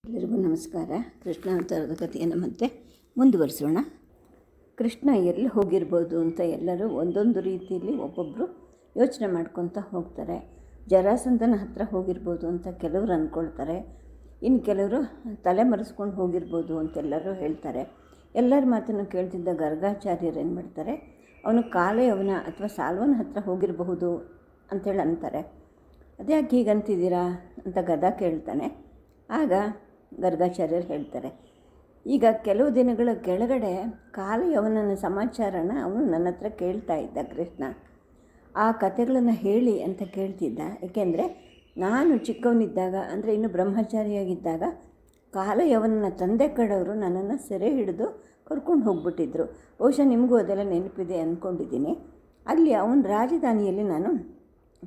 ಎಲ್ಲರಿಗೂ ನಮಸ್ಕಾರ. ಕೃಷ್ಣ ಅವತಾರದ ಕಥೆಯನ್ನು ಮತ್ತೆ ಮುಂದುವರಿಸೋಣ. ಕೃಷ್ಣ ಎಲ್ಲಿ ಹೋಗಿರ್ಬೋದು ಅಂತ ಎಲ್ಲರೂ ಒಂದೊಂದು ರೀತಿಯಲ್ಲಿ ಒಬ್ಬೊಬ್ಬರು ಯೋಚನೆ ಮಾಡ್ಕೊತ ಹೋಗ್ತಾರೆ. ಜರಾಸಂಧನ ಹತ್ರ ಹೋಗಿರ್ಬೋದು ಅಂತ ಕೆಲವರು ಅಂದ್ಕೊಳ್ತಾರೆ, ಇನ್ನು ಕೆಲವರು ತಲೆ ಮರೆಸ್ಕೊಂಡು ಹೋಗಿರ್ಬೋದು ಅಂತೆಲ್ಲರೂ ಹೇಳ್ತಾರೆ. ಎಲ್ಲರ ಮಾತನ್ನು ಕೇಳ್ತಿದ್ದ ಗರ್ಗಾಚಾರ್ಯರು ಏನು ಮಾಡ್ತಾರೆ, ಅವನು ಕಾಲಯವನ ಅಥವಾ ಸಾಲ್ವನ ಹತ್ರ ಹೋಗಿರಬಹುದು ಅಂಥೇಳಿ ಅಂತಾರೆ. ಅದ್ಯಾಕೆ ಹೀಗಂತಿದ್ದೀರಾ ಅಂತ ಗದಾ ಕೇಳ್ತಾನೆ. ಆಗ ಗರ್ಗಾಚಾರ್ಯರು ಹೇಳ್ತಾರೆ, ಈಗ ಕೆಲವು ದಿನಗಳ ಕೆಳಗಡೆ ಕಾಲಯವನ ಸಮಾಚಾರನ ಅವನು ನನ್ನ ಹತ್ರ ಕೇಳ್ತಾ ಇದ್ದ ಕೃಷ್ಣ. ಆ ಕಥೆಗಳನ್ನು ಹೇಳಿ ಅಂತ ಕೇಳ್ತಿದ್ದ. ಏಕೆಂದರೆ ನಾನು ಚಿಕ್ಕವನಿದ್ದಾಗ, ಅಂದರೆ ಇನ್ನು ಬ್ರಹ್ಮಚಾರಿಯಾಗಿದ್ದಾಗ, ಕಾಲಯವನ ತಂದೆ ಕಡೆಯವರು ನನ್ನನ್ನು ಸೆರೆ ಹಿಡಿದು ಕರ್ಕೊಂಡು ಹೋಗ್ಬಿಟ್ಟಿದ್ರು. ಬಹುಶಃ ನಿಮಗೂ ಅದೆಲ್ಲ ನೆನಪಿದೆ ಅಂದ್ಕೊಂಡಿದ್ದೀನಿ. ಅಲ್ಲಿ ಅವನ ರಾಜಧಾನಿಯಲ್ಲಿ ನಾನು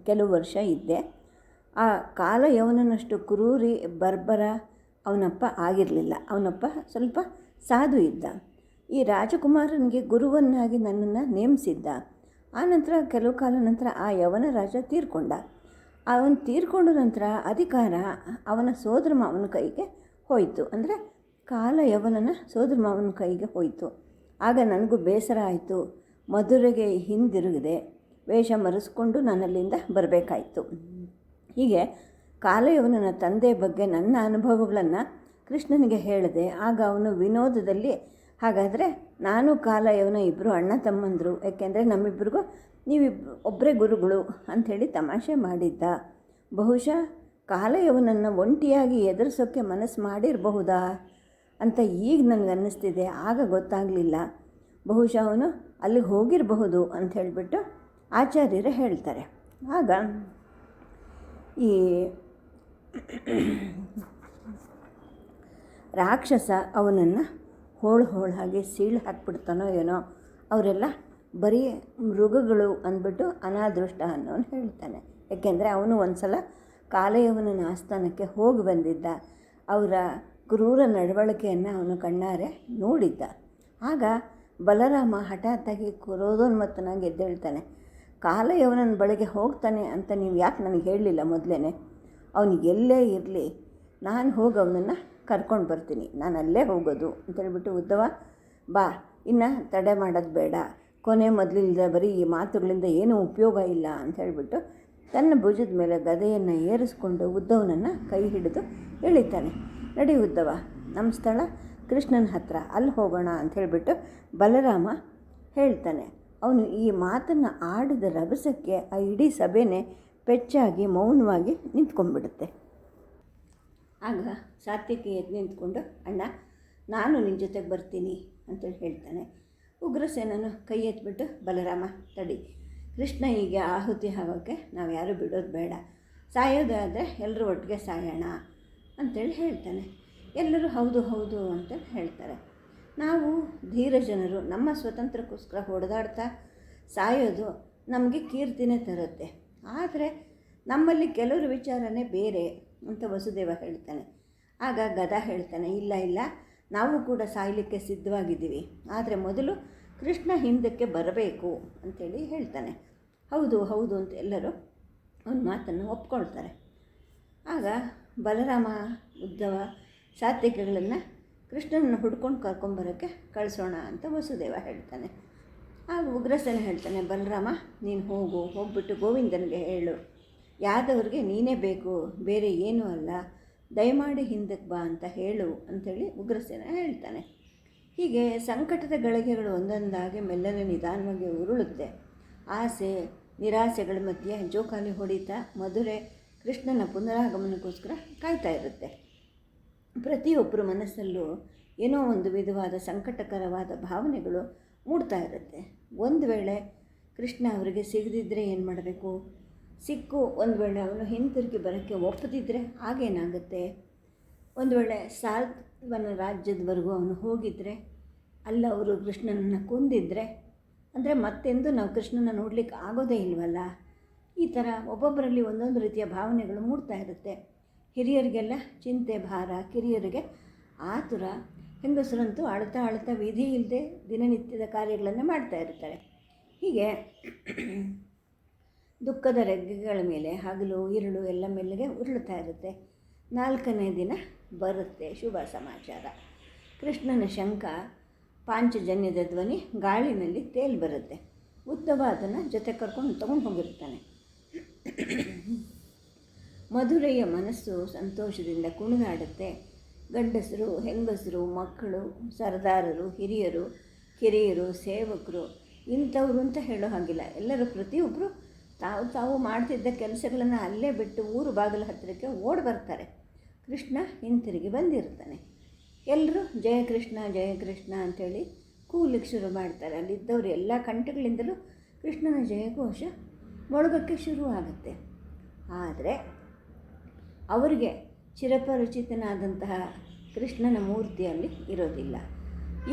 ಕೆಲವು ವರ್ಷ ಇದ್ದೆ. ಆ ಕಾಲಯವನಷ್ಟು ಕ್ರೂರಿ ಬರ್ಬರ ಅವನಪ್ಪ ಆಗಿರಲಿಲ್ಲ. ಅವನಪ್ಪ ಸ್ವಲ್ಪ ಸಾಧು ಇದ್ದ. ಈ ರಾಜಕುಮಾರನಿಗೆ ಗುರುವನ್ನಾಗಿ ನನ್ನನ್ನು ನೇಮಿಸಿದ್ದ. ಆನಂತರ ಕೆಲವು ಕಾಲ ನಂತರ ಆ ಯವನ ರಾಜ ತೀರ್ಕೊಂಡ. ಅವನು ತೀರ್ಕೊಂಡ ನಂತರ ಅಧಿಕಾರ ಅವನ ಸೋದರ ಮಾವನ ಕೈಗೆ ಹೋಯಿತು. ಅಂದರೆ ಕಾಲಯವನ ಸೋದರ ಮಾವನ ಕೈಗೆ ಹೋಯಿತು. ಆಗ ನನಗೂ ಬೇಸರ ಆಯಿತು. ಮಧುರೆಗೆ ಹಿಂದಿರುಗಿದೆ. ವೇಷ ಮರೆಸ್ಕೊಂಡು ನಾನಲ್ಲಿಂದ ಬರಬೇಕಾಯಿತು. ಹೀಗೆ ಕಾಲಯವನ ತಂದೆಯ ಬಗ್ಗೆ ನನ್ನ ಅನುಭವಗಳನ್ನು ಕೃಷ್ಣನಿಗೆ ಹೇಳಿದೆ. ಆಗ ಅವನು ವಿನೋದದಲ್ಲಿ, ಹಾಗಾದರೆ ನಾನು ಕಾಲಯವನ ಇಬ್ಬರು ಅಣ್ಣ ತಮ್ಮಂದರು, ಏಕೆಂದರೆ ನಮ್ಮಿಬ್ಬರಿಗೂ ಒಬ್ಬರೇ ಗುರುಗಳು ಅಂಥೇಳಿ ತಮಾಷೆ ಮಾಡಿದ್ದ. ಬಹುಶಃ ಕಾಲಯವನನ್ನು ಒಂಟಿಯಾಗಿ ಎದುರಿಸೋಕ್ಕೆ ಮನಸ್ಸು ಮಾಡಿರಬಹುದಾ ಅಂತ ಈಗ ನನಗೆ ಅನ್ನಿಸ್ತಿದೆ. ಆಗ ಗೊತ್ತಾಗಲಿಲ್ಲ. ಬಹುಶಃ ಅವನು ಅಲ್ಲಿಗೆ ಹೋಗಿರಬಹುದು ಅಂತ ಹೇಳಿಬಿಟ್ಟು ಆಚಾರ್ಯರು ಹೇಳ್ತಾರೆ. ಆಗ ಈ ರಾಕ್ಷಸ ಅವನನ್ನು ಹೋಳು ಸೀಳು ಹಾಕ್ಬಿಡ್ತಾನೋ ಏನೋ. ಅವರೆಲ್ಲ ಬರೀ ಮೃಗಗಳು ಅಂದ್ಬಿಟ್ಟು ಅನಾದೃಷ್ಟ ಅನ್ನೋನು ಹೇಳ್ತಾನೆ. ಏಕೆಂದರೆ ಅವನು ಒಂದು ಸಲ ಕಾಲಯವನ ಆಸ್ಥಾನಕ್ಕೆ ಹೋಗಿ ಬಂದಿದ್ದ. ಅವರ ಕ್ರೂರ ನಡವಳಿಕೆಯನ್ನು ಅವನು ಕಣ್ಣಾರೆ ನೋಡಿದ್ದ. ಆಗ ಬಲರಾಮ ಹಠಾತ್ತಾಗಿ ಕ್ರೋಧೋನ್ಮತ್ತನಾಗಿ ಎದ್ದೇಳ್ತಾನೆ. ಕಾಲಯವನ ಬಳಿಗೆ ಹೋಗ್ತಾನೆ ಅಂತ ನೀವು ಯಾಕೆ ನನಗೆ ಹೇಳಲಿಲ್ಲ ಮೊದಲೇ? ಅವನಿಗೆ ಎಲ್ಲೇ ಇರಲಿ, ನಾನು ಹೋಗಿ ಅವನನ್ನು ಕರ್ಕೊಂಡು ಬರ್ತೀನಿ, ನಾನು ಅಲ್ಲೇ ಹೋಗೋದು ಅಂತೇಳ್ಬಿಟ್ಟು, ಉದ್ದವ ಬಾ, ಇನ್ನು ತಡೆ ಮಾಡೋದು ಬೇಡ, ಕೊನೆ ಮೊದಲಿಲ್ಲದೆ ಬರೀ ಈ ಮಾತುಗಳಿಂದ ಏನೂ ಉಪಯೋಗ ಇಲ್ಲ ಅಂತ ಹೇಳಿಬಿಟ್ಟು ತನ್ನ ಭುಜದ ಮೇಲೆ ಗದೆಯನ್ನು ಏರಿಸ್ಕೊಂಡು ಉದ್ದವನನ್ನು ಕೈ ಹಿಡಿದು ಎಳಿತಾನೆ. ನಡಿ ಉದ್ದವ, ನಮ್ಮ ಸ್ಥಳ ಕೃಷ್ಣನ ಹತ್ರ, ಅಲ್ಲಿ ಹೋಗೋಣ ಅಂತ ಹೇಳಿಬಿಟ್ಟು ಬಲರಾಮ ಹೇಳ್ತಾನೆ. ಅವನು ಈ ಮಾತನ್ನು ಆಡಿದ ರಭಸಕ್ಕೆ ಆ ಇಡೀ ಸಭೆನೇ ಪೆಚ್ಚಾಗಿ ಮೌನವಾಗಿ ನಿಂತ್ಕೊಂಡ್ಬಿಡುತ್ತೆ. ಆಗ ಸಾತ್ಯಕಿ ಎದ್ದು ನಿಂತ್ಕೊಂಡು, ಅಣ್ಣ ನಾನು ನಿನ್ನ ಜೊತೆಗೆ ಬರ್ತೀನಿ ಅಂತೇಳಿ ಹೇಳ್ತಾನೆ. ಉಗ್ರಸೇನನು ಕೈ ಎತ್ಬಿಟ್ಟು, ಬಲರಾಮ ತಡಿ, ಕೃಷ್ಣ ಹೀಗೆ ಆಹುತಿ ಆಗೋಕ್ಕೆ ನಾವು ಯಾರೂ ಬಿಡೋದು ಬೇಡ, ಸಾಯೋದಾದರೆ ಎಲ್ಲರೂ ಒಟ್ಟಿಗೆ ಸಾಯೋಣ ಅಂಥೇಳಿ ಹೇಳ್ತಾನೆ. ಎಲ್ಲರೂ ಹೌದು ಹೌದು ಅಂತೇಳಿ ಹೇಳ್ತಾರೆ. ನಾವು ಧೀರ ಜನರು, ನಮ್ಮ ಸ್ವತಂತ್ರಕ್ಕೋಸ್ಕರ ಹೊಡೆದಾಡ್ತಾ ಸಾಯೋದು ನಮಗೆ ಕೀರ್ತಿನೇ ತರುತ್ತೆ. ಆದರೆ ನಮ್ಮಲ್ಲಿ ಕೆಲವ್ರ ವಿಚಾರನೇ ಬೇರೆ ಅಂತ ವಸುದೇವ ಹೇಳ್ತಾನೆ. ಆಗ ಗದಾ ಹೇಳ್ತಾನೆ, ಇಲ್ಲ ನಾವು ಕೂಡ ಸಾಯಲಿಕ್ಕೆ ಸಿದ್ಧವಾಗಿದ್ದೀವಿ, ಆದರೆ ಮೊದಲು ಕೃಷ್ಣ ಹಿಂದಕ್ಕೆ ಬರಬೇಕು ಅಂಥೇಳಿ ಹೇಳ್ತಾನೆ. ಹೌದು ಹೌದು ಅಂತ ಎಲ್ಲರೂ ಅವನ ಮಾತನ್ನು ಒಪ್ಕೊಳ್ತಾರೆ. ಆಗ ಬಲರಾಮ, ಉದ್ದವ, ಸಾತ್ವಿಕಗಳನ್ನು ಕೃಷ್ಣನನ್ನು ಹುಡ್ಕೊಂಡು ಕರ್ಕೊಂಬರೋಕ್ಕೆ ಕಳಿಸೋಣ ಅಂತ ವಸುದೇವ ಹೇಳ್ತಾನೆ. ಆಗ ಉಗ್ರಸೇನ ಹೇಳ್ತಾನೆ, ಬಲರಾಮ ನೀನು ಹೋಗ್ಬಿಟ್ಟು ಗೋವಿಂದನಿಗೆ ಹೇಳು, ಯಾದವ್ರಿಗೆ ನೀನೇ ಬೇಕು, ಬೇರೆ ಏನೂ ಅಲ್ಲ, ದಯಮಾಡಿ ಹಿಂದಕ್ಕೆ ಬಾ ಅಂತ ಹೇಳು ಅಂಥೇಳಿ ಉಗ್ರಸೇನ ಹೇಳ್ತಾನೆ. ಹೀಗೆ ಸಂಕಟದ ಗಳಿಗೆಗಳು ಒಂದೊಂದಾಗಿ ಮೆಲ್ಲನೆ ನಿಧಾನವಾಗಿ ಉರುಳುತ್ತೆ. ಆಸೆ ನಿರಾಸೆಗಳ ಮಧ್ಯೆ ಜೋಕಾಲಿ ಹೊಡಿತಾ ಮಧುರೆ ಕೃಷ್ಣನ ಪುನರಾಗಮನಕ್ಕೋಸ್ಕರ ಕಾಯ್ತಾ ಇರುತ್ತೆ. ಪ್ರತಿಯೊಬ್ಬರ ಮನಸ್ಸಲ್ಲೂ ಏನೋ ಒಂದು ವಿಧವಾದ ಸಂಕಟಕರವಾದ ಭಾವನೆಗಳು ಮೂಡ್ತಾ ಇರುತ್ತೆ. ಒಂದು ವೇಳೆ ಕೃಷ್ಣ ಅವರಿಗೆ ಸಿಗದಿದ್ದರೆ ಏನು ಮಾಡಬೇಕು? ಸಿಕ್ಕು ಒಂದು ವೇಳೆ ಅವನು ಹಿಂತಿರುಗಿ ಬರೋಕ್ಕೆ ಒಪ್ಪದಿದ್ದರೆ ಆಗೇನಾಗುತ್ತೆ? ಒಂದು ವೇಳೆ ಸಾಲ್ವನ ರಾಜ್ಯದವರೆಗೂ ಅವನು ಹೋಗಿದ್ದರೆ, ಅಲ್ಲ ಅವರು ಕೃಷ್ಣನನ್ನು ಕೊಂದಿದ್ದರೆ, ಅಂದರೆ ಮತ್ತೆಂದು ನಾವು ಕೃಷ್ಣನ ನೋಡಲಿಕ್ಕೆ ಆಗೋದೇ ಇಲ್ವಲ್ಲ? ಈ ಥರ ಒಬ್ಬೊಬ್ಬರಲ್ಲಿ ಒಂದೊಂದು ರೀತಿಯ ಭಾವನೆಗಳು ಮೂಡ್ತಾ ಇರುತ್ತೆ. ಹಿರಿಯರಿಗೆಲ್ಲ ಚಿಂತೆ ಭಾರ, ಕಿರಿಯರಿಗೆ ಆತುರ, ಹೆಂಗಸರಂತೂ ಅಳ್ತಾ ವಿಧಿ ಇಲ್ಲದೆ ದಿನನಿತ್ಯದ ಕಾರ್ಯಗಳನ್ನು ಮಾಡ್ತಾ ಇರ್ತಾರೆ. ಹೀಗೆ ದುಃಖದ ರೆಗ್ಗೆಗಳ ಮೇಲೆ ಹಗಲು ಇರುಳು ಎಲ್ಲ ಮೆಲ್ಲಗೆ ಉರುಳುತ್ತಾ ಇರುತ್ತೆ. 4ನೇ ದಿನ ಬರುತ್ತೆ ಶುಭ ಸಮಾಚಾರ. ಕೃಷ್ಣನ ಶಂಖ ಪಾಂಚಜನ್ಯದ ಧ್ವನಿ ಗಾಳಿನಲ್ಲಿ ತೇಲಿ ಬರುತ್ತೆ. ಉದ್ದವ ಅದನ್ನು ಜೊತೆ ಕರ್ಕೊಂಡು ತೊಗೊಂಡು ಹೋಗಿರ್ತಾನೆ. ಮಧುರೆಯ ಮನಸ್ಸು ಸಂತೋಷದಿಂದ ಕುಣಿದಾಡುತ್ತೆ. ಗಂಡಸರು, ಹೆಂಗಸರು, ಮಕ್ಕಳು, ಸರ್ದಾರರು, ಹಿರಿಯರು, ಕಿರಿಯರು, ಸೇವಕರು, ಇಂಥವ್ರು ಅಂತ ಹೇಳೋ ಹಾಗಿಲ್ಲ. ಎಲ್ಲರೂ ಪ್ರತಿಯೊಬ್ಬರು ತಾವು ಮಾಡ್ತಿದ್ದ ಕೆಲಸಗಳನ್ನು ಅಲ್ಲೇ ಬಿಟ್ಟು ಊರು ಬಾಗಿಲ ಹತ್ತಿರಕ್ಕೆ ಓಡಿ ಬರ್ತಾರೆ. ಕೃಷ್ಣ ಹಿಂತಿರುಗಿ ಬಂದಿರ್ತಾನೆ. ಎಲ್ಲರೂ ಜಯ ಕೃಷ್ಣ ಜಯ ಕೃಷ್ಣ ಅಂಥೇಳಿ ಕೂಲಿಕ್ಕೆ ಶುರು ಮಾಡ್ತಾರೆ. ಅಲ್ಲಿದ್ದವರು ಎಲ್ಲ ಕಂಠಗಳಿಂದಲೂ ಕೃಷ್ಣನ ಜಯಘೋಷ ಮೊಳಗಕ್ಕೆ ಶುರುವಾಗುತ್ತೆ. ಆದರೆ ಅವರಿಗೆ ಚಿರಪರಿಚಿತನಾದಂತಹ ಕೃಷ್ಣನ ಮೂರ್ತಿಯಲ್ಲಿ ಇರೋದಿಲ್ಲ.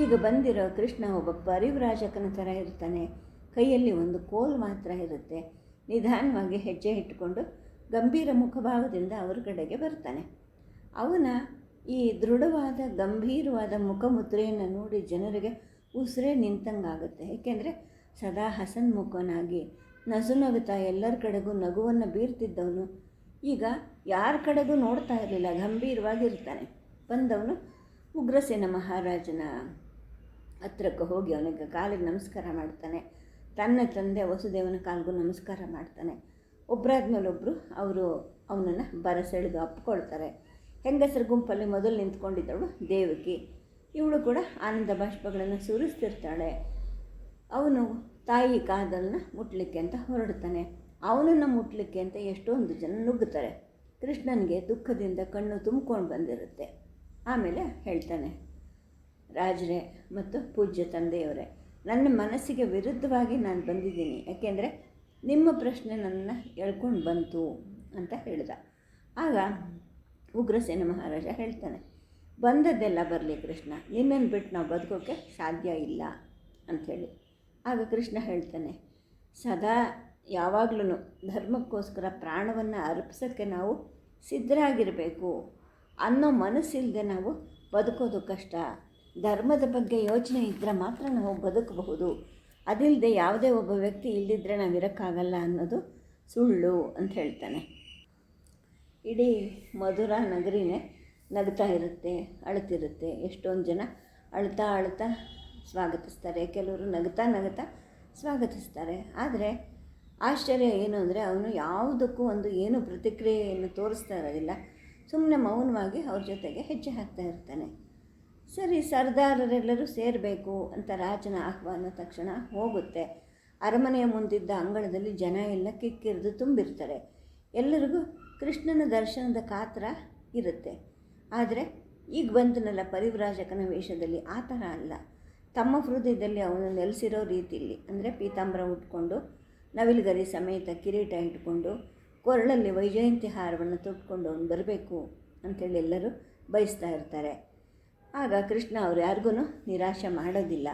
ಈಗ ಬಂದಿರೋ ಕೃಷ್ಣ ಒಬ್ಬ ಪರಿವ್ರಾಜಕನ ಥರ ಇರ್ತಾನೆ. ಕೈಯಲ್ಲಿ ಒಂದು ಕೋಲು ಮಾತ್ರ ಇರುತ್ತೆ. ನಿಧಾನವಾಗಿ ಹೆಜ್ಜೆ ಇಟ್ಟುಕೊಂಡು ಗಂಭೀರ ಮುಖಭಾವದಿಂದ ಅವ್ರ ಕಡೆಗೆ ಬರ್ತಾನೆ. ಅವನ ಈ ದೃಢವಾದ ಗಂಭೀರವಾದ ಮುಖಮುದ್ರೆಯನ್ನು ನೋಡಿ ಜನರಿಗೆ ಉಸಿರೇ ನಿಂತಂಗಾಗುತ್ತೆ. ಏಕೆಂದರೆ ಸದಾ ಹಸನ್ಮುಖನಾಗಿ ನಸುನಗುತ್ತಾ ಎಲ್ಲರ ಕಡೆಗೂ ನಗುವನ್ನು ಬೀರ್ತಿದ್ದವನು ಈಗ ಯಾರ ಕಡೆಗೂ ನೋಡ್ತಾ ಇರಲಿಲ್ಲ, ಗಂಭೀರವಾಗಿರ್ತಾನೆ. ಬಂದವನು ಉಗ್ರಸೇನ ಮಹಾರಾಜನ ಹತ್ರಕ್ಕೆ ಹೋಗಿ ಅವನಿಗೆ ಕಾಲಿಗೆ ನಮಸ್ಕಾರ ಮಾಡ್ತಾನೆ. ತನ್ನ ತಂದೆ ವಸುದೇವನ ಕಾಲಿಗೂ ನಮಸ್ಕಾರ ಮಾಡ್ತಾನೆ. ಒಬ್ಬರಾದ್ಮೇಲೆ ಒಬ್ಬರು ಅವರು ಅವನನ್ನು ಬರಸೆಳೆದು ಅಪ್ಕೊಳ್ತಾರೆ. ಹೆಂಗಸರ ಗುಂಪಲ್ಲಿ ಮೊದಲು ನಿಂತ್ಕೊಂಡಿದ್ದವಳು ದೇವಕಿ. ಇವಳು ಕೂಡ ಆನಂದ ಬಾಷ್ಪಗಳನ್ನು ಸುರಿಸ್ತಿರ್ತಾಳೆ. ಅವನು ತಾಯಿ ಕಾದನ್ನು ಮುಟ್ಲಿಕ್ಕೆ ಅಂತ ಹೊರಡ್ತಾನೆ. ಅವನನ್ನು ಮುಟ್ಲಿಕ್ಕೆ ಅಂತ ಎಷ್ಟೊಂದು ಜನ ನುಗ್ಗುತ್ತಾರೆ. ಕೃಷ್ಣನಿಗೆ ದುಃಖದಿಂದ ಕಣ್ಣು ತುಂಬ್ಕೊಂಡು ಬಂದಿರುತ್ತೆ. ಆಮೇಲೆ ಹೇಳ್ತಾನೆ, ರಾಜರೇ ಮತ್ತು ಪೂಜ್ಯ ತಂದೆಯವರೇ, ನನ್ನ ಮನಸ್ಸಿಗೆ ವಿರುದ್ಧವಾಗಿ ನಾನು ಬಂದಿದ್ದೀನಿ. ಯಾಕೆಂದರೆ ನಿಮ್ಮ ಪ್ರಶ್ನೆ ನನ್ನನ್ನು ಎಳ್ಕೊಂಡು ಬಂತು ಅಂತ ಹೇಳಿದ. ಆಗ ಉಗ್ರಸೇನ ಮಹಾರಾಜ ಹೇಳ್ತಾನೆ, ಬಂದದ್ದೆಲ್ಲ ಬರಲಿ ಕೃಷ್ಣ, ನಿನ್ನನ್ನು ಬಿಟ್ಟು ನಾವು ಬದುಕೋಕ್ಕೆ ಸಾಧ್ಯ ಇಲ್ಲ ಅಂಥೇಳಿ. ಆಗ ಕೃಷ್ಣ ಹೇಳ್ತಾನೆ, ಸದಾ ಯಾವಾಗಲೂ ಧರ್ಮಕ್ಕೋಸ್ಕರ ಪ್ರಾಣವನ್ನು ಅರ್ಪಿಸೋಕ್ಕೆ ನಾವು ಸಿದ್ಧರಾಗಿರಬೇಕು ಅನ್ನೋ ಮನಸ್ಸಿಲ್ಲದೆ ನಾವು ಬದುಕೋದು ಕಷ್ಟ. ಧರ್ಮದ ಬಗ್ಗೆ ಯೋಚನೆ ಇದ್ದರೆ ಮಾತ್ರ ನಾವು ಬದುಕಬಹುದು. ಅದಿಲ್ಲದೆ ಯಾವುದೇ ಒಬ್ಬ ವ್ಯಕ್ತಿ ಇಲ್ಲದಿದ್ದರೆ ನಾವು ಇರೋಕ್ಕಾಗಲ್ಲ ಅನ್ನೋದು ಸುಳ್ಳು ಅಂತ ಹೇಳ್ತಾನೆ. ಇಡೀ ಮಧುರಾ ನಗರಿನೇ ನಗ್ತಾ ಇರುತ್ತೆ, ಅಳ್ತಿರುತ್ತೆ. ಎಷ್ಟೊಂದು ಜನ ಅಳ್ತಾ ಅಳ್ತಾ ಸ್ವಾಗತಿಸ್ತಾರೆ, ಕೆಲವರು ನಗ್ತಾ ನಗ್ತಾ ಸ್ವಾಗತಿಸ್ತಾರೆ. ಆದರೆ ಆಶ್ಚರ್ಯ ಏನು ಅಂದರೆ ಅವನು ಯಾವುದಕ್ಕೂ ಏನು ಪ್ರತಿಕ್ರಿಯೆಯನ್ನು ತೋರಿಸ್ತಾ ಇರೋದಿಲ್ಲ. ಸುಮ್ಮನೆ ಮೌನವಾಗಿ ಅವ್ರ ಜೊತೆಗೆ ಹೆಜ್ಜೆ ಹಾಕ್ತಾ ಇರ್ತಾನೆ. ಸರಿ, ಸರ್ದಾರರೆಲ್ಲರೂ ಸೇರಬೇಕು ಅಂತ ರಾಜನ ಆಹ್ವಾನ ತಕ್ಷಣ ಹೋಗುತ್ತೆ. ಅರಮನೆಯ ಮುಂದಿದ್ದ ಅಂಗಳದಲ್ಲಿ ಜನ ಎಲ್ಲ ಕಿಕ್ಕಿರಿದು ತುಂಬಿರ್ತಾರೆ. ಎಲ್ಲರಿಗೂ ಕೃಷ್ಣನ ದರ್ಶನದ ಕಾತರ ಇರುತ್ತೆ. ಆದರೆ ಈಗ ಬಂದನಲ್ಲ ಪರಿವ್ರಾಜಕನ ವೇಷದಲ್ಲಿ, ಆ ಥರ ಅಲ್ಲ. ತಮ್ಮ ಹೃದಯದಲ್ಲಿ ಅವನು ನೆಲೆಸಿರೋ ರೀತಿಯಲ್ಲಿ, ಅಂದರೆ ಪೀತಾಂಬರ ಉಟ್ಕೊಂಡು ನವಿಲುಗರಿ ಸಮೇತ ಕಿರೀಟ ಇಟ್ಕೊಂಡು ಕೊರಳಲ್ಲಿ ವೈಜಯಂತಿ ಹಾರವನ್ನು ತೊಟ್ಕೊಂಡು ಅವನು ಬರಬೇಕು ಅಂಥೇಳಿ ಎಲ್ಲರೂ ಬಯಸ್ತಾ ಇರ್ತಾರೆ. ಆಗ ಕೃಷ್ಣ ಅವ್ರು ಯಾರಿಗೂ ನಿರಾಶೆ ಮಾಡೋದಿಲ್ಲ.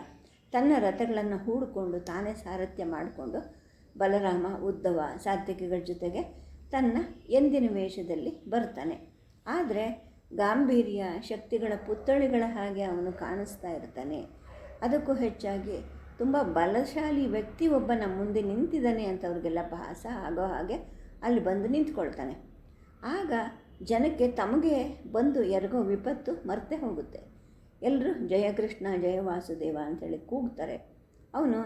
ತನ್ನ ರಥಗಳನ್ನು ಹೂಡಿಕೊಂಡು ತಾನೇ ಸಾರಥ್ಯ ಮಾಡಿಕೊಂಡು ಬಲರಾಮ, ಉದ್ದವ, ಸಾತ್ವಿಕಿಗಳ ಜೊತೆಗೆ ತನ್ನ ಎಂದಿನ ವೇಷದಲ್ಲಿ ಬರ್ತಾನೆ. ಆದರೆ ಗಾಂಭೀರ್ಯ ಶಕ್ತಿಗಳ ಪುತ್ಥಳಿಗಳ ಹಾಗೆ ಅವನು ಕಾಣಿಸ್ತಾ ಇರ್ತಾನೆ. ಅದಕ್ಕೂ ಹೆಚ್ಚಾಗಿ ತುಂಬ ಬಲಶಾಲಿ ವ್ಯಕ್ತಿ ಒಬ್ಬ ನಮ್ಮ ಮುಂದೆ ನಿಂತಿದ್ದಾನೆ ಅಂತ ಅವ್ರಿಗೆಲ್ಲ ಭಾಸ ಆಗೋ ಹಾಗೆ ಅಲ್ಲಿ ಬಂದು ನಿಂತ್ಕೊಳ್ತಾನೆ. ಆಗ ಜನಕ್ಕೆ ತಮಗೆ ಬಂದು ಎರಗೋ ವಿಪತ್ತು ಮರೆತೇ ಹೋಗುತ್ತೆ. ಎಲ್ಲರೂ ಜಯ ಕೃಷ್ಣ ಜಯ ವಾಸುದೇವ ಅಂಥೇಳಿ ಕೂಗ್ತಾರೆ. ಅವನು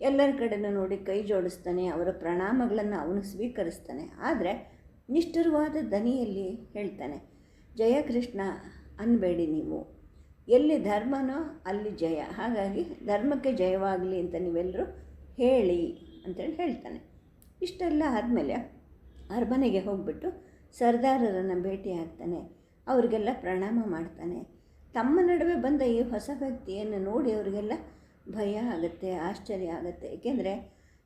ಎಲ್ಲರ ಕಡೆನೂ ನೋಡಿ ಕೈ ಜೋಡಿಸ್ತಾನೆ, ಅವರ ಪ್ರಣಾಮಗಳನ್ನು ಅವನು ಸ್ವೀಕರಿಸ್ತಾನೆ. ಆದರೆ ನಿಷ್ಠುರವಾದ ದನಿಯಲ್ಲಿ ಹೇಳ್ತಾನೆ, ಜಯ ಕೃಷ್ಣ ಅನ್ನಬೇಡಿ ನೀವು, ಎಲ್ಲಿ ಧರ್ಮನೋ ಅಲ್ಲಿ ಜಯ, ಹಾಗಾಗಿ ಧರ್ಮಕ್ಕೆ ಜಯವಾಗಲಿ ಅಂತ ನೀವೆಲ್ಲರೂ ಹೇಳಿ ಅಂತೇಳಿ ಹೇಳ್ತಾನೆ. ಇಷ್ಟೆಲ್ಲ ಆದಮೇಲೆ ಅರಮನೆಗೆ ಹೋಗ್ಬಿಟ್ಟು ಸರ್ದಾರರನ್ನು ಭೇಟಿ ಆಗ್ತಾನೆ. ಅವರಿಗೆಲ್ಲ ಪ್ರಣಾಮ ಮಾಡ್ತಾನೆ. ತಮ್ಮ ನಡುವೆ ಬಂದ ಈ ಹೊಸ ವ್ಯಕ್ತಿಯನ್ನು ನೋಡಿ ಅವರಿಗೆಲ್ಲ ಭಯ ಆಗುತ್ತೆ, ಆಶ್ಚರ್ಯ ಆಗುತ್ತೆ. ಏಕೆಂದರೆ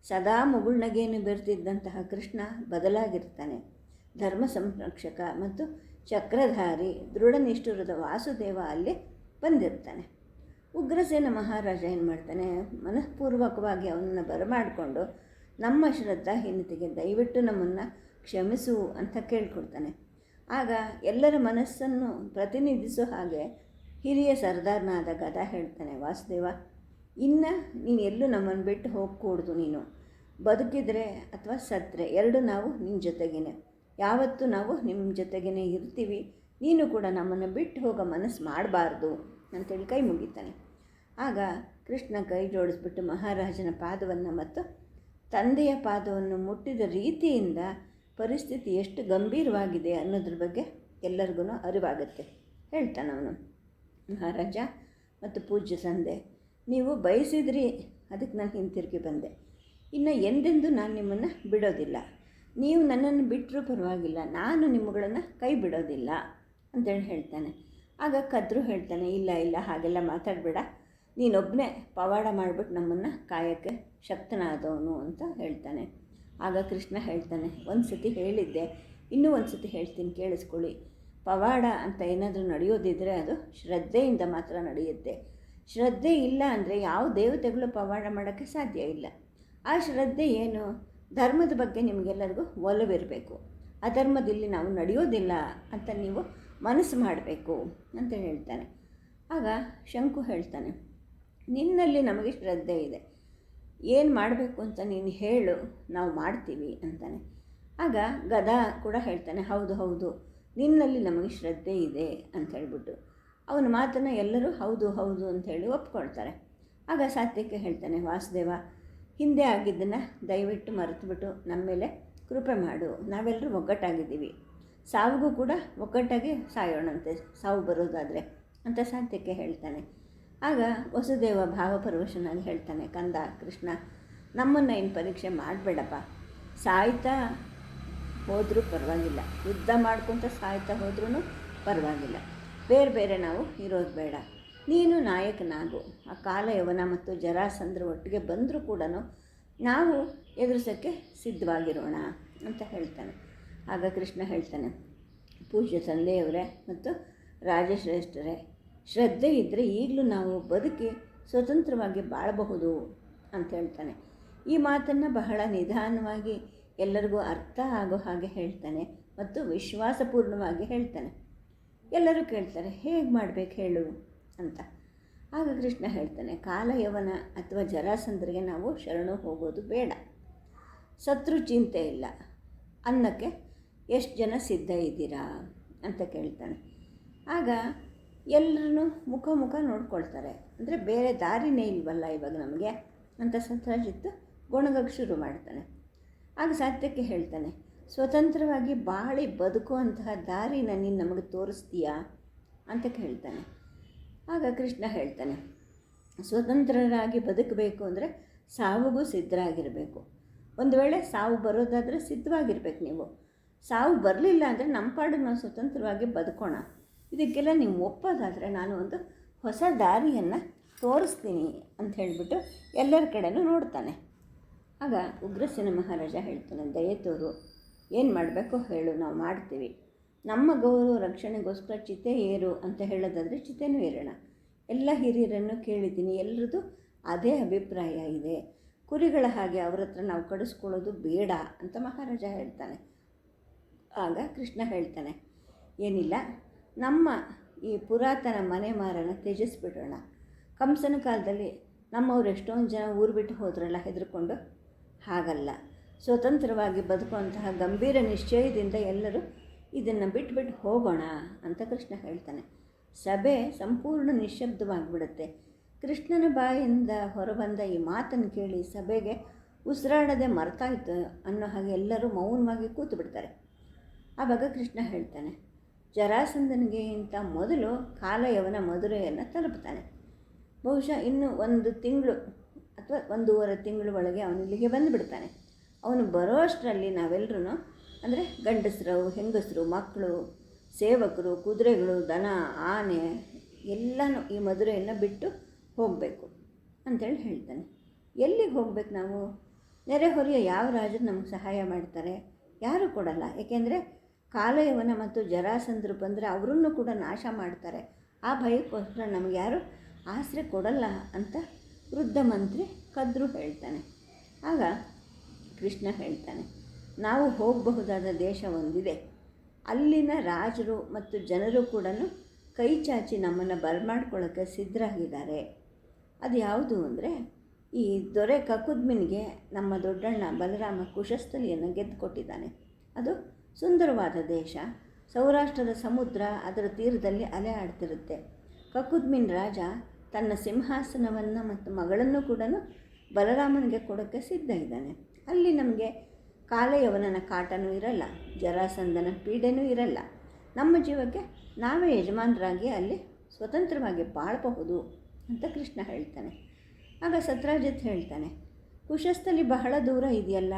ಸದಾ ಮುಗುಳ್ನಗೆಯನ್ನು ಬೆರೆತಿದ್ದಂತಹ ಕೃಷ್ಣ ಬದಲಾಗಿರ್ತಾನೆ. ಧರ್ಮ ಸಂರಕ್ಷಕ ಮತ್ತು ಚಕ್ರಧಾರಿ ದೃಢನಿಷ್ಠುರದ ವಾಸುದೇವ ಅಲ್ಲಿ ಬಂದಿರ್ತಾನೆ. ಉಗ್ರಸೇನ ಮಹಾರಾಜ ಏನು ಮಾಡ್ತಾನೆ, ಮನಃಪೂರ್ವಕವಾಗಿ ಅವನನ್ನು ಬರಮಾಡಿಕೊಂಡು ನಮ್ಮ ಶ್ರದ್ಧಾಹೀನತೆಗೆ ದಯವಿಟ್ಟು ನಮ್ಮನ್ನು ಕ್ಷಮಿಸು ಅಂತ ಕೇಳ್ಕೊಡ್ತಾನೆ. ಆಗ ಎಲ್ಲರ ಮನಸ್ಸನ್ನು ಪ್ರತಿನಿಧಿಸೋ ಹಾಗೆ ಹಿರಿಯ ಸರ್ದಾರ್ನಾದ ಗದಾ ಹೇಳ್ತಾನೆ, ವಾಸುದೇವ, ಇನ್ನು ನೀನು ಎಲ್ಲೂ ನಮ್ಮನ್ನು ಬಿಟ್ಟು ಹೋಗ್ಕೂಡ್ದು. ನೀನು ಬದುಕಿದರೆ ಅಥವಾ ಸತ್ತರೆ ಎರಡು ನಾವು ನಿಮ್ಮ ಜೊತೆಗೇ, ಯಾವತ್ತೂ ನಾವು ನಿಮ್ಮ ಜೊತೆಗೇ ಇರ್ತೀವಿ, ನೀನು ಕೂಡ ನಮ್ಮನ್ನು ಬಿಟ್ಟು ಹೋಗೋ ಮನಸ್ಸು ಮಾಡಬಾರ್ದು ಅಂತೇಳಿ ಕೈ ಮುಗಿತಾನೆ. ಆಗ ಕೃಷ್ಣ ಕೈ ಜೋಡಿಸ್ಬಿಟ್ಟು ಮಹಾರಾಜನ ಪಾದವನ್ನು ಮತ್ತು ತಂದೆಯ ಪಾದವನ್ನು ಮುಟ್ಟಿದ ರೀತಿಯಿಂದ ಪರಿಸ್ಥಿತಿ ಎಷ್ಟು ಗಂಭೀರವಾಗಿದೆ ಅನ್ನೋದ್ರ ಬಗ್ಗೆ ಎಲ್ಲರಿಗೂ ಅರಿವಾಗುತ್ತೆ. ಹೇಳ್ತಾನೆ ಅವನು, ಮಹಾರಾಜ ಮತ್ತು ಪೂಜ್ಯ ತಂದೆ, ನೀವು ಬಯಸಿದ್ರಿ, ಅದಕ್ಕೆ ನಾನು ಹಿಂತಿರುಗಿ ಬಂದೆ. ಇನ್ನು ಎಂದೆಂದೂ ನಾನು ನಿಮ್ಮನ್ನು ಬಿಡೋದಿಲ್ಲ. ನೀವು ನನ್ನನ್ನು ಬಿಟ್ಟರೂ ಪರವಾಗಿಲ್ಲ, ನಾನು ನಿಮ್ಮಗಳನ್ನು ಕೈ ಬಿಡೋದಿಲ್ಲ ಅಂತೇಳಿ ಹೇಳ್ತಾನೆ. ಆಗ ಕದ್ರು ಹೇಳ್ತಾನೆ, ಇಲ್ಲ ಇಲ್ಲ ಹಾಗೆಲ್ಲ ಮಾತಾಡಬೇಡ, ನೀನೊಬ್ಬನೇ ಪವಾಡ ಮಾಡಿಬಿಟ್ಟು ನಮ್ಮನ್ನು ಕಾಯೋಕ್ಕೆ ಶಕ್ತನಾದವನು ಅಂತ ಹೇಳ್ತಾನೆ. ಆಗ ಕೃಷ್ಣ ಹೇಳ್ತಾನೆ, ಒಂದು ಸತಿ ಹೇಳಿದ್ದೆ, ಇನ್ನೂ ಒಂದು ಸತಿ ಹೇಳ್ತೀನಿ ಕೇಳಿಸ್ಕೊಳ್ಳಿ. ಪವಾಡ ಅಂತ ಏನಾದರೂ ನಡೆಯೋದಿದ್ದರೆ ಅದು ಶ್ರದ್ಧೆಯಿಂದ ಮಾತ್ರ ನಡೆಯುತ್ತೆ. ಶ್ರದ್ಧೆ ಇಲ್ಲ ಅಂದರೆ ಯಾವ ದೇವತೆಗಳು ಪವಾಡ ಮಾಡೋಕ್ಕೆ ಸಾಧ್ಯ ಇಲ್ಲ. ಆ ಶ್ರದ್ಧೆ ಏನು? ಧರ್ಮದ ಬಗ್ಗೆ ನಿಮಗೆಲ್ಲರಿಗೂ ಒಲವಿರಬೇಕು. ಅಧರ್ಮದಲ್ಲಿ ನಾವು ನಡೆಯೋದಿಲ್ಲ ಅಂತ ನೀವು ಮನಸ್ಸು ಮಾಡಬೇಕು ಅಂತ ಹೇಳ್ತಾನೆ. ಆಗ ಶಂಕು ಹೇಳ್ತಾನೆ, ನಿನ್ನಲ್ಲಿ ನಮಗೆ ಶ್ರದ್ಧೆ ಇದೆ, ಏನು ಮಾಡಬೇಕು ಅಂತ ನೀನು ಹೇಳು, ನಾವು ಮಾಡ್ತೀವಿ ಅಂತಾನೆ. ಆಗ ಗದಾ ಕೂಡ ಹೇಳ್ತಾನೆ, ಹೌದು ಹೌದು, ನಿನ್ನಲ್ಲಿ ನಮಗೆ ಶ್ರದ್ಧೆ ಇದೆ ಅಂತ ಹೇಳ್ಬಿಟ್ಟು ಅವನ ಮಾತನ್ನು ಎಲ್ಲರೂ ಹೌದು ಹೌದು ಅಂಥೇಳಿ ಒಪ್ಕೊಳ್ತಾರೆ. ಆಗ ಸಾತ್ಯಕ್ಕೆ ಹೇಳ್ತಾನೆ, ವಾಸುದೇವ, ಹಿಂದೆ ಆಗಿದ್ದನ್ನು ದಯವಿಟ್ಟು ಮರೆತುಬಿಟ್ಟು ನಮ್ಮ ಮೇಲೆ ಕೃಪೆ ಮಾಡು, ನಾವೆಲ್ಲರೂ ಒಗ್ಗಟ್ಟಾಗಿದ್ದೀವಿ, ಸಾವಿಗೂ ಕೂಡ ಒಗ್ಗಟ್ಟಾಗಿ ಸಾಯೋಣಂತೆ ಸಾವು ಬರೋದಾದರೆ ಅಂತ ಸಾತ್ಯಕ್ಕೆ ಹೇಳ್ತಾನೆ. ಆಗ ವಸುದೇವ ಭಾವಪರವಶನಾಗಿ ಹೇಳ್ತಾನೆ, ಕಂದ ಕೃಷ್ಣ, ನಮ್ಮನ್ನು ಏನು ಪರೀಕ್ಷೆ ಮಾಡಬೇಡಪ್ಪ, ಸಾಯ್ತಾ ಹೋದರೂ ಪರವಾಗಿಲ್ಲ, ಯುದ್ಧ ಮಾಡ್ಕೊತ ಸಾಯ್ತಾ ಹೋದ್ರೂ ಪರವಾಗಿಲ್ಲ, ಬೇರೆ ಬೇರೆ ನಾವು ಇರೋದು ಬೇಡ, ನೀನು ನಾಯಕನಾಗು. ಆ ಕಾಲಯವನ ಮತ್ತು ಜರಾಸಂದ್ರ ಒಟ್ಟಿಗೆ ಬಂದರೂ ಕೂಡ ನಾವು ಎದುರಿಸೋಕ್ಕೆ ಸಿದ್ಧವಾಗಿರೋಣ ಅಂತ ಹೇಳ್ತಾನೆ. ಆಗ ಕೃಷ್ಣ ಹೇಳ್ತಾನೆ, ಪೂಜ್ಯ ತಂದೆಯವರೇ ಮತ್ತು ರಾಜಶ್ರೇಷ್ಠರೇ, ಶ್ರದ್ಧೆ ಇದ್ದರೆ ಈಗಲೂ ನಾವು ಬದುಕಿ ಸ್ವತಂತ್ರವಾಗಿ ಬಾಳಬಹುದು ಅಂತ ಹೇಳ್ತಾನೆ. ಈ ಮಾತನ್ನು ಬಹಳ ನಿಧಾನವಾಗಿ ಎಲ್ಲರಿಗೂ ಅರ್ಥ ಆಗೋ ಹಾಗೆ ಹೇಳ್ತಾನೆ ಮತ್ತು ವಿಶ್ವಾಸಪೂರ್ಣವಾಗಿ ಹೇಳ್ತಾನೆ. ಎಲ್ಲರೂ ಕೇಳ್ತಾರೆ, ಹೇಗೆ ಮಾಡಬೇಕು ಹೇಳು ಅಂತ. ಆಗ ಕೃಷ್ಣ ಹೇಳ್ತಾನೆ, ಕಾಲಯವನ ಅಥವಾ ಜರಾಸಂದ್ರಿಗೆ ನಾವು ಶರಣು ಹೋಗೋದು ಬೇಡ, ಶತ್ರು ಚಿಂತೆ ಇಲ್ಲ, ಅನ್ನಕ್ಕೆ ಎಷ್ಟು ಜನ ಸಿದ್ಧ ಇದ್ದೀರಾ ಅಂತ ಕೇಳ್ತಾನೆ. ಆಗ ಎಲ್ಲರೂ ಮುಖ ನೋಡ್ಕೊಳ್ತಾರೆ, ಅಂದರೆ ಬೇರೆ ದಾರಿನೇ ಇಲ್ವಲ್ಲ ಇವಾಗ ನಮಗೆ ಅಂತ ಸತ್ರಾಜಿತ್ತು ಗೊಣಗಕ್ಕೆ ಶುರು ಮಾಡ್ತಾನೆ. ಆಗ ಸಾತ್ಯಕ್ಕೆ ಹೇಳ್ತಾನೆ, ಸ್ವತಂತ್ರವಾಗಿ ಬಾಳಿ ಬದುಕುವಂತಹ ದಾರಿನ ನೀನು ನಮಗೆ ತೋರಿಸ್ತೀಯಾ ಅಂತ ಕೇಳ್ತಾನೆ. ಆಗ ಕೃಷ್ಣ ಹೇಳ್ತಾನೆ, ಸ್ವತಂತ್ರರಾಗಿ ಬದುಕಬೇಕು ಅಂದರೆ ಸಾವಿಗೂ ಸಿದ್ಧರಾಗಿರಬೇಕು. ಒಂದು ವೇಳೆ ಸಾವು ಬರೋದಾದರೆ ಸಿದ್ಧವಾಗಿರ್ಬೇಕು ನೀವು. ಸಾವು ಬರಲಿಲ್ಲ ಅಂದರೆ ನಮ್ಮ ಪಾಡಿಗೆ ನಾವು ಸ್ವತಂತ್ರವಾಗಿ ಬದುಕೋಣ. ಇದಕ್ಕೆಲ್ಲ ನೀವು ಒಪ್ಪೋದಾದರೆ ನಾನು ಒಂದು ಹೊಸ ದಾರಿಯನ್ನು ತೋರಿಸ್ತೀನಿ ಅಂತ ಹೇಳಿಬಿಟ್ಟು ಎಲ್ಲರ ಕಡೆನೂ ನೋಡ್ತಾನೆ. ಆಗ ಉಗ್ರಸೇನ ಮಹಾರಾಜ ಹೇಳ್ತಾನೆ, ದಯೆ ತೋರು, ಏನು ಮಾಡಬೇಕೋ ಹೇಳು, ನಾವು ಮಾಡ್ತೀವಿ. ನಮ್ಮ ಗೌರವ ರಕ್ಷಣೆಗೋಸ್ಕರ ಚಿತೆ ಏರು ಅಂತ ಹೇಳೋದಾದರೆ ಚಿತೆನೂ ಏರೋಣ. ಎಲ್ಲ ಹಿರಿಯರನ್ನು ಕೇಳಿದ್ದೀನಿ, ಎಲ್ಲರದ್ದು ಅದೇ ಅಭಿಪ್ರಾಯ ಇದೆ. ಕುರಿಗಳ ಹಾಗೆ ಅವ್ರ ಹತ್ರ ನಾವು ಕಡಿಸ್ಕೊಳ್ಳೋದು ಬೇಡ ಅಂತ ಮಹಾರಾಜ ಹೇಳ್ತಾನೆ. ಆಗ ಕೃಷ್ಣ ಹೇಳ್ತಾನೆ, ಏನಿಲ್ಲ, ನಮ್ಮ ಈ ಪುರಾತನ ಮನೆ ಮಾರನ್ನು ತ್ಯಜಿಸ್ಬಿಡೋಣ. ಕಂಸನ ಕಾಲದಲ್ಲಿ ನಮ್ಮವ್ರು ಎಷ್ಟೊಂದು ಜನ ಊರು ಬಿಟ್ಟು ಹೋದ್ರಲ್ಲ ಹೆದರ್ಕೊಂಡು, ಹಾಗಲ್ಲ, ಸ್ವತಂತ್ರವಾಗಿ ಬದುಕುವಂತಹ ಗಂಭೀರ ನಿಶ್ಚಯದಿಂದ ಎಲ್ಲರೂ ಇದನ್ನು ಬಿಟ್ಟು ಹೋಗೋಣ ಅಂತ ಕೃಷ್ಣ ಹೇಳ್ತಾನೆ. ಸಭೆ ಸಂಪೂರ್ಣ ನಿಶ್ಶಬ್ದವಾಗಿಬಿಡುತ್ತೆ. ಕೃಷ್ಣನ ಬಾಯಿಂದ ಹೊರಬಂದ ಈ ಮಾತನ್ನು ಕೇಳಿ ಸಭೆಗೆ ಉಸಿರಾಡದೆ ಮರ್ತಾಯಿತು ಅನ್ನೋ ಹಾಗೆ ಎಲ್ಲರೂ ಮೌನವಾಗಿ ಕೂತು ಬಿಡ್ತಾರೆ. ಆವಾಗ ಕೃಷ್ಣ ಹೇಳ್ತಾನೆ, ಜರಾಸಂಧನಿಗೆ ಇಂಥ ಮೊದಲು ಕಾಲಯವನ ಮಧುರೆಯನ್ನು ತಲುಪ್ತಾನೆ. ಬಹುಶಃ ಇನ್ನು 1 ತಿಂಗಳು ಅಥವಾ 1.5 ತಿಂಗಳ ಒಳಗೆ ಅವನು ಇಲ್ಲಿಗೆ ಬಂದುಬಿಡ್ತಾನೆ. ಅವನು ಬರೋ ಅಷ್ಟರಲ್ಲಿ ನಾವೆಲ್ಲರೂ, ಅಂದರೆ ಗಂಡಸರು, ಹೆಂಗಸರು, ಮಕ್ಕಳು, ಸೇವಕರು, ಕುದುರೆಗಳು, ದನ, ಆನೆ ಎಲ್ಲನೂ ಈ ಮಧುರೆಯನ್ನು ಬಿಟ್ಟು ಹೋಗಬೇಕು ಅಂಥೇಳಿ ಹೇಳ್ತಾನೆ. ಎಲ್ಲಿಗೆ ಹೋಗ್ಬೇಕು ನಾವು? ನೆರೆಹೊರೆಯ ಯಾವ ರಾಜರು ನಮಗೆ ಸಹಾಯ ಮಾಡ್ತಾರೆ? ಯಾರೂ ಕೊಡಲ್ಲ. ಏಕೆಂದರೆ ಕಾಲಯವನ ಮತ್ತು ಜರಾಸಂಧರು ಬಂದರೆ ಅವರನ್ನು ಕೂಡ ನಾಶ ಮಾಡ್ತಾರೆ. ಆ ಭಯಕ್ಕೋಸ್ಕರ ನಮಗೆ ಯಾರು ಆಸರೆ ಕೊಡಲ್ಲ ಅಂತ ವೃದ್ಧ ಮಂತ್ರಿ ಕದ್ರು ಹೇಳ್ತಾನೆ. ಆಗ ಕೃಷ್ಣ ಹೇಳ್ತಾನೆ, ನಾವು ಹೋಗಬಹುದಾದ ದೇಶ ಒಂದಿದೆ, ಅಲ್ಲಿನ ರಾಜರು ಮತ್ತು ಜನರು ಕೂಡ ಕೈ ಚಾಚಿ ನಮ್ಮನ್ನು ಬರಮಾಡ್ಕೊಳ್ಳೋಕ್ಕೆ ಸಿದ್ಧರಾಗಿದ್ದಾರೆ. ಅದು ಯಾವುದು ಅಂದರೆ, ಈ ದೊರೆ ಕಕುದ್ಮಿನಿಗೆ ನಮ್ಮ ದೊಡ್ಡಣ್ಣ ಬಲರಾಮ ಕುಶಸ್ಥಲಿಯನ್ನು ಗೆದ್ದು ಕೊಟ್ಟಿದ್ದಾನೆ. ಅದು ಸುಂದರವಾದ ದೇಶ. ಸೌರಾಷ್ಟ್ರದ ಸಮುದ್ರ ಅದರ ತೀರದಲ್ಲಿ ಅಲೆ ಆಡ್ತಿರುತ್ತೆ. ಕಕುದ್ಮಿನ್ ರಾಜ ತನ್ನ ಸಿಂಹಾಸನವನ್ನು ಮತ್ತು ಮಗಳನ್ನು ಕೂಡ ಬಲರಾಮನಿಗೆ ಕೊಡೋಕ್ಕೆ ಸಿದ್ಧ ಇದ್ದಾನೆ. ಅಲ್ಲಿ ನಮಗೆ ಕಾಲಯವನನ ಕಾಟನೂ ಇರಲ್ಲ, ಜರಾಸಂಧನ ಪೀಡೆನೂ ಇರಲ್ಲ. ನಮ್ಮ ಜೀವಕ್ಕೆ ನಾವೇ ಯಜಮಾನರಾಗಿ ಅಲ್ಲಿ ಸ್ವತಂತ್ರವಾಗಿ ಬಾಳಬಹುದು ಅಂತ ಕೃಷ್ಣ ಹೇಳ್ತಾನೆ. ಆಗ ಸತ್ರಾಜಿತ್ ಹೇಳ್ತಾನೆ, ಕುಶಸ್ಥಲಿ ಬಹಳ ದೂರ ಇದೆಯಲ್ಲ,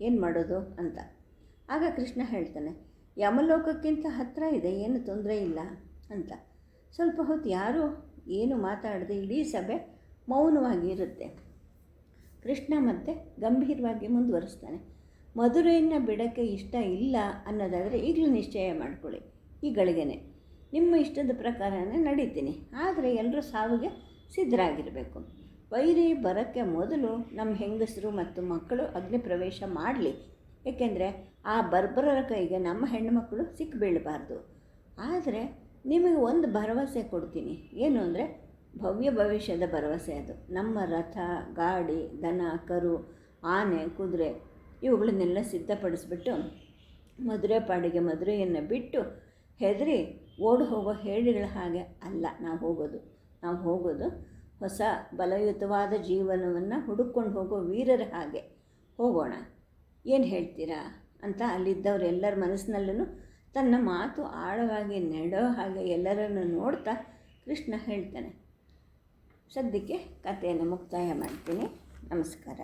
ಏನು ಮಾಡೋದು ಅಂತ. ಆಗ ಕೃಷ್ಣ ಹೇಳ್ತಾನೆ, ಯಮಲೋಕಕ್ಕಿಂತ ಹತ್ತಿರ ಇದೆ, ಏನು ತೊಂದರೆ ಇಲ್ಲ ಅಂತ. ಸ್ವಲ್ಪ ಹೊತ್ತು ಯಾರೂ ಏನು ಮಾತಾಡದೆ ಇಡೀ ಸಭೆ ಮೌನವಾಗಿ ಇರುತ್ತೆ. ಕೃಷ್ಣ ಮತ್ತೆ ಗಂಭೀರವಾಗಿ ಮುಂದುವರಿಸ್ತಾನೆ, ಮಧುರೆಯನ್ನು ಬಿಡೋಕ್ಕೆ ಇಷ್ಟ ಇಲ್ಲ ಅನ್ನೋದಾದರೆ ಈಗಲೂ ನಿಶ್ಚಯ ಮಾಡ್ಕೊಳ್ಳಿ. ಈ ಗಳಿಗೆನೆ ನಿಮ್ಮ ಇಷ್ಟದ ಪ್ರಕಾರನೇ ನಡೀತೀನಿ, ಆದರೆ ಎಲ್ಲರೂ ಸಾವಿಗೆ ಸಿದ್ಧರಾಗಿರಬೇಕು. ವೈರಿ ಬರೋಕ್ಕೆ ಮೊದಲು ನಮ್ಮ ಹೆಂಗಸರು ಮತ್ತು ಮಕ್ಕಳು ಅಗ್ನಿ ಪ್ರವೇಶ ಮಾಡಲಿ, ಏಕೆಂದರೆ ಆ ಬರ್ಬರರ ಕೈಗೆ ನಮ್ಮ ಹೆಣ್ಣುಮಕ್ಕಳು ಸಿಕ್ಕಿಬೀಳಬಾರ್ದು. ಆದರೆ ನಿಮಗೆ ಒಂದು ಭರವಸೆ ಕೊಡ್ತೀನಿ, ಏನು ಅಂದರೆ ಭವ್ಯ ಭವಿಷ್ಯದ ಭರವಸೆ. ಅದು ನಮ್ಮ ರಥ, ಗಾಡಿ, ದನ, ಕರು, ಆನೆ, ಕುದುರೆ ಇವುಗಳನ್ನೆಲ್ಲ ಸಿದ್ಧಪಡಿಸ್ಬಿಟ್ಟು ಮದುವೆ ಪಾಡಿಗೆ ಮದುವೆಯನ್ನು ಬಿಟ್ಟು ಹೆದರಿ ಓಡಿ ಹೋಗೋ ಹೇಳಿಗಳ ಹಾಗೆ ಅಲ್ಲ ನಾವು ಹೋಗೋದು ಹೊಸ ಬಲಯುತವಾದ ಜೀವನವನ್ನು ಹುಡುಕೊಂಡು ಹೋಗೋ ವೀರರ ಹಾಗೆ ಹೋಗೋಣ. ಏನು ಹೇಳ್ತೀರಾ ಅಂತ ಅಲ್ಲಿದ್ದವರೆಲ್ಲರ ಮನಸ್ಸಿನಲ್ಲೂ ತನ್ನ ಮಾತು ಆಳವಾಗಿ ನೆಡೋ ಹಾಗೆ ಎಲ್ಲರನ್ನು ನೋಡ್ತಾ ಕೃಷ್ಣ ಹೇಳ್ತಾನೆ. ಸದ್ಯಕ್ಕೆ ಕಥೆಯನ್ನು ಮುಕ್ತಾಯ ಮಾಡ್ತೀನಿ. ನಮಸ್ಕಾರ.